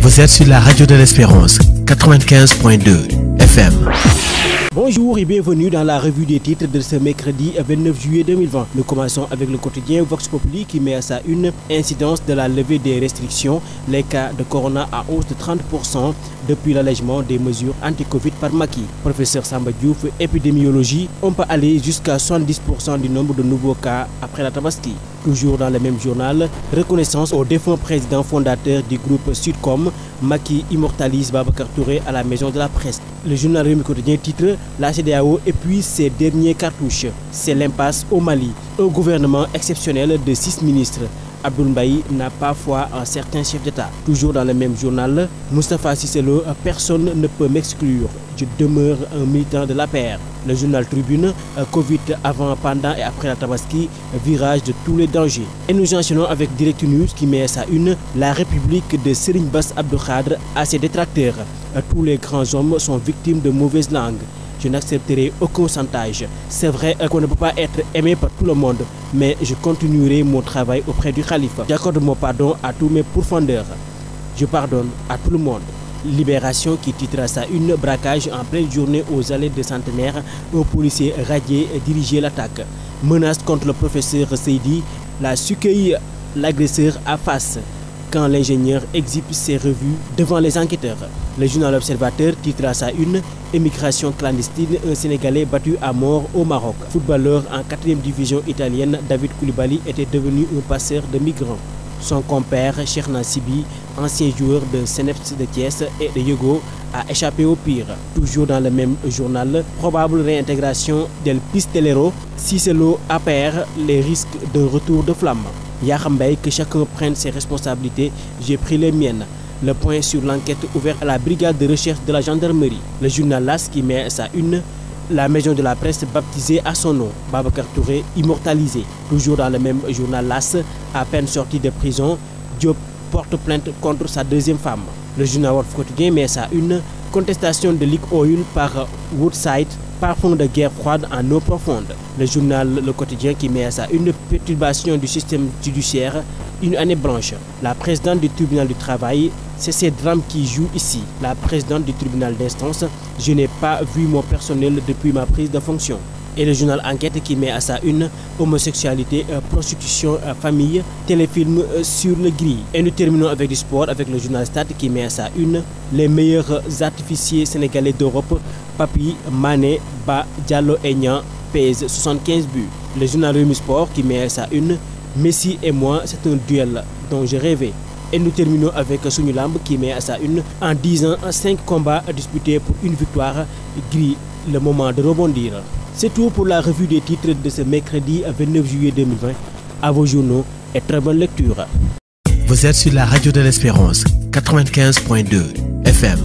Vous êtes sur la radio de l'Espérance, 95.2 FM. Bonjour et bienvenue dans la revue des titres de ce mercredi 29 juillet 2020. Nous commençons avec le quotidien Vox Populi qui met à sa une incidence de la levée des restrictions. Les cas de corona à hausse de 30% depuis l'allègement des mesures anti-Covid par Macky. Professeur Samba Diouf, épidémiologie, on peut aller jusqu'à 70% du nombre de nouveaux cas après la Tabaski. Toujours dans le même journal, reconnaissance au défunt président fondateur du groupe Sudcom, Macky immortalise Babacar Touré à la maison de la presse. Le journal Rewmi Quotidien titre la CEDEAO épuise ses dernières cartouches. C'est l'impasse au Mali. Un gouvernement exceptionnel de 6 ministres. Abdoul Mbaye n'a pas foi en certains chefs d'État. Toujours dans le même journal, Moustapha Cissé Lo, personne ne peut m'exclure. Je demeure un militant de l'APR. Le journal Tribune, Covid avant, pendant et après la Tabaski, virage de tous les dangers. Et nous enchaînons avec Direct News qui met à sa une la République de Serigne Bass Abdou Khadre à ses détracteurs. Tous les grands hommes sont victimes de mauvaises langues. Je n'accepterai aucun chantage. C'est vrai qu'on ne peut pas être aimé par tout le monde, mais je continuerai mon travail auprès du Khalife. J'accorde mon pardon à tous mes pourfendeurs. Je pardonne à tout le monde. Libération qui titre à sa une braquage en pleine journée aux allées de Centenaire. Un policier radié dirigeait l'attaque. Menace contre le professeur Seydi. La Sucueille l'agresseur à face. Quand l'ingénieur exhibe ses revues devant les enquêteurs. Le journal Observateur titre à sa une émigration clandestine, un Sénégalais battu à mort au Maroc. Footballeur en 4e division italienne, David Koulibaly était devenu un passeur de migrants. Son compère, Cheikhna Sibi, ancien joueur de Cneps de Thiès et de Yogo, a échappé au pire. Toujours dans le même journal, probable réintégration del Pistolero, Cissé Lo APR, les risques d'un retour de flamme. Yakham Mbaye, que chacun prenne ses responsabilités, j'ai pris les miennes. Le point sur l'enquête ouverte à la brigade de recherche de la gendarmerie. Le journal LAS qui met sa une, la maison de la presse baptisée à son nom, Babacar Touré immortalisé. Toujours dans le même journal LAS, à peine sorti de prison, Diop porte plainte contre sa deuxième femme. Le journal Walf Quotidien met sa une, contestation de Lick Oil par Woodside, parfum de guerre froide en eau profonde. Le journal Le Quotidien qui met à sa une perturbation du système judiciaire, une année blanche. La présidente du tribunal du travail, c'est ces drames qui jouent ici. La présidente du tribunal d'instance, je n'ai pas vu mon personnel depuis ma prise de fonction. Et le journal Enquête qui met à sa une homosexualité, prostitution, famille, téléfilm sur le gris. Et nous terminons avec du sport avec le journal Stade qui met à sa une les meilleurs artificiers sénégalais d'Europe, Papi, Mané, Ba, Diallo et Niang pèsent 75 buts. Le journal Rewmi Sport qui met à sa une Messi et moi, c'est un duel dont j'ai rêvé. Et nous terminons avec Sunu Lamb qui met à sa une en 10 ans 5 combats disputés pour une victoire, gris le moment de rebondir. C'est tout pour la revue des titres de ce mercredi 29 juillet 2020. À vos journaux et très bonne lecture. Vous êtes sur la radio de l'Espérance, 95.2 FM.